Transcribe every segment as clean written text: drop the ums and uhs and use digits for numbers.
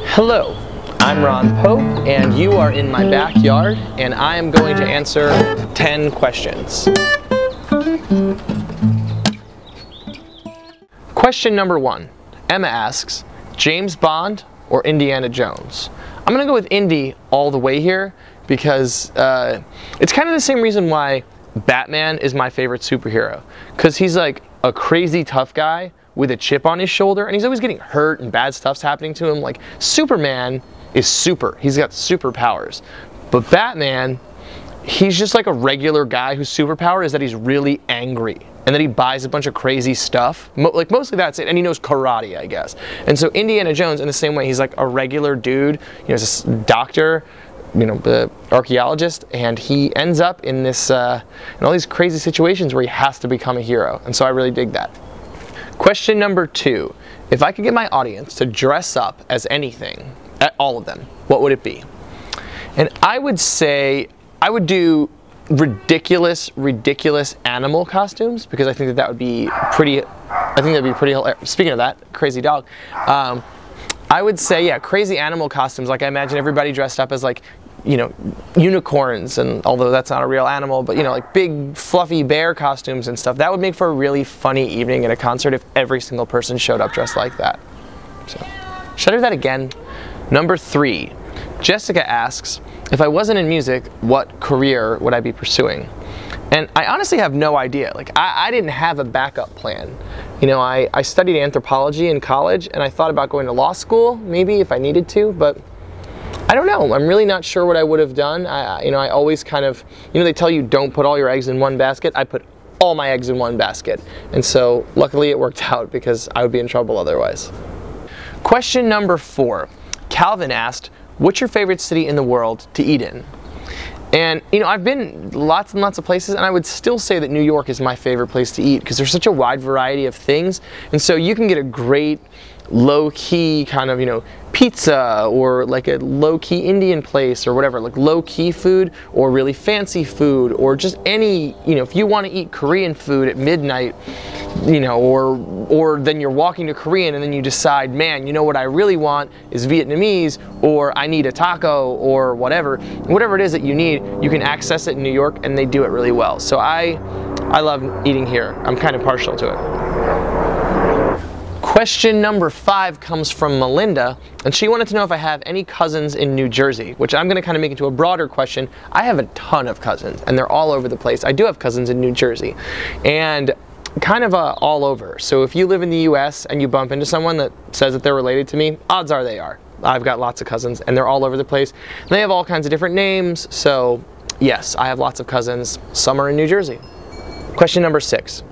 Hello, I'm Ron Pope, and you are in my backyard, and I am going to answer 10 questions. Question number 1. Emma asks, James Bond or Indiana Jones? I'm going to go with Indy all the way here because it's kind of the same reason why Batman is my favorite superhero. Because he's like a crazy tough guy with a chip on his shoulder, and he's always getting hurt and bad stuff's happening to him. Like, Superman is super. He's got superpowers. But Batman, he's just like a regular guy whose superpower is that he's really angry and that he buys a bunch of crazy stuff. Like, mostly that's it. And he knows karate, I guess. And so Indiana Jones, in the same way, he's like a regular dude. You know, he's a doctor, you know, the archaeologist, and he ends up in this, in all these crazy situations where he has to become a hero. And so I really dig that. Question number 2. If I could get my audience to dress up as anything, all of them, what would it be? And I would say I would do ridiculous animal costumes, because I think that would be pretty, hilarious. Speaking of that, crazy dog. I would say, yeah, crazy animal costumes. Like, I imagine everybody dressed up as, like, you know, unicorns, and although that's not a real animal, but, you know, like big fluffy bear costumes and stuff. That would make for a really funny evening at a concert if every single person showed up dressed like that. So, should I do that again? Number 3, Jessica asks, if I wasn't in music, what career would I be pursuing? And I honestly have no idea. Like, I didn't have a backup plan. You know, I studied anthropology in college, and I thought about going to law school, maybe, if I needed to, but I don't know. I'm really not sure what I would have done. You know, I always kind of, you know, they tell you don't put all your eggs in one basket. I put all my eggs in one basket. And so, luckily it worked out, because I would be in trouble otherwise. Question number 4. Calvin asked, what's your favorite city in the world to eat in? And, you know, I've been lots and lots of places, and I would still say that New York is my favorite place to eat, because there's such a wide variety of things. And so you can get a great low-key kind of, you know, pizza, or like a low-key Indian place, or whatever, like low-key food, or really fancy food, or just any, you know, if you want to eat Korean food at midnight, you know, or then you're walking to Korean and then you decide, man, you know what I really want is Vietnamese, or I need a taco, or whatever it is that you need, you can access it in New York, and they do it really well. So I love eating here. I'm kind of partial to it. Question number 5 comes from Melinda, and she wanted to know if I have any cousins in New Jersey, which I'm going to kind of make into a broader question. I have a ton of cousins, and they're all over the place. I do have cousins in New Jersey, and kind of all over. So if you live in the US and you bump into someone that says that they're related to me, odds are they are. I've got lots of cousins, and they're all over the place. And they have all kinds of different names, so yes, I have lots of cousins. Some are in New Jersey. Question number 6.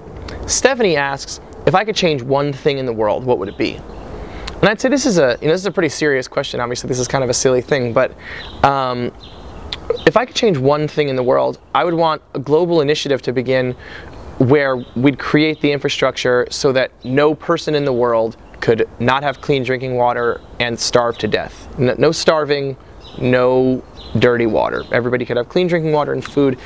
Stephanie asks, if I could change one thing in the world, what would it be? And I'd say this is a, you know, this is a pretty serious question. Obviously, this is kind of a silly thing, but if I could change one thing in the world, I would want a global initiative to begin where we'd create the infrastructure so that no person in the world could not have clean drinking water and starve to death. No starving, no dirty water. Everybody could have clean drinking water and food,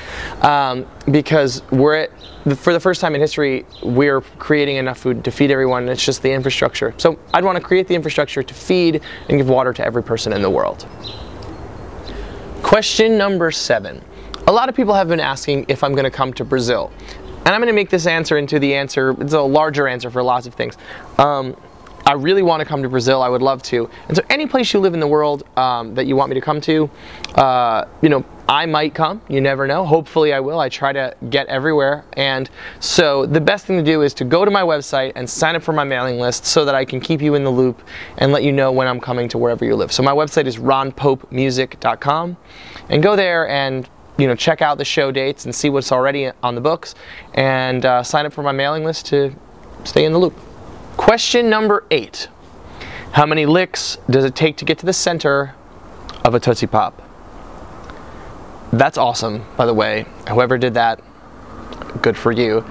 because for the first time in history, we're creating enough food to feed everyone, and it's just the infrastructure. So I'd want to create the infrastructure to feed and give water to every person in the world. Question number 7. A lot of people have been asking if I'm going to come to Brazil. And I'm going to make this answer into the answer, it's a larger answer for lots of things. I really want to come to Brazil. I would love to. And so any place you live in the world that you want me to come to, you know, I might come. You never know. Hopefully I will. I try to get everywhere. And so the best thing to do is to go to my website and sign up for my mailing list so that I can keep you in the loop and let you know when I'm coming to wherever you live. So my website is ronpopemusic.com, and go there and, you know, check out the show dates and see what's already on the books, and sign up for my mailing list to stay in the loop. Question number 8. How many licks does it take to get to the center of a Tootsie Pop? That's awesome, by the way. Whoever did that, good for you.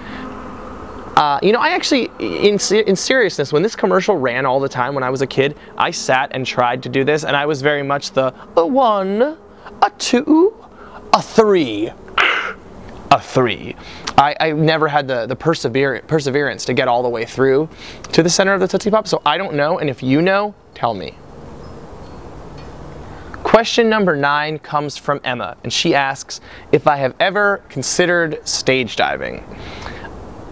You know, I actually, in seriousness, when this commercial ran all the time when I was a kid, I sat and tried to do this, and I was very much the 1, a 2, a 3, a a 3. I never had the perseverance to get all the way through to the center of the Tootsie Pop, so I don't know, and if you know, tell me. Question number 9 comes from Emma, and she asks if I have ever considered stage diving.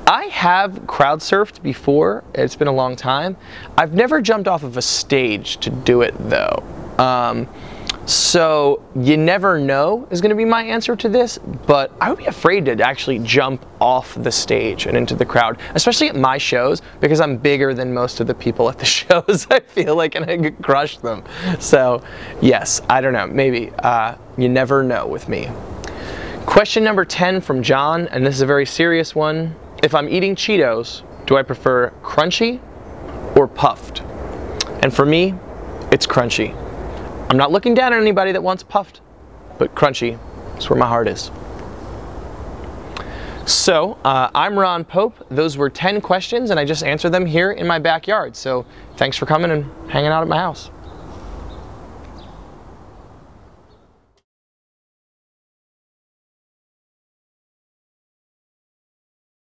I have crowd surfed before. It's been a long time. I've never jumped off of a stage to do it though. So you never know is going to be my answer to this, but I would be afraid to actually jump off the stage and into the crowd, especially at my shows, because I'm bigger than most of the people at the shows, I feel like, and I could crush them. So yes, I don't know, maybe. You never know with me. Question number 10 from John, and this is a very serious one. If I'm eating Cheetos, do I prefer crunchy or puffed? And for me, it's crunchy. I'm not looking down at anybody that wants puffed, but crunchy is where my heart is. So, I'm Ron Pope. Those were 10 questions, and I just answered them here in my backyard. So, thanks for coming and hanging out at my house.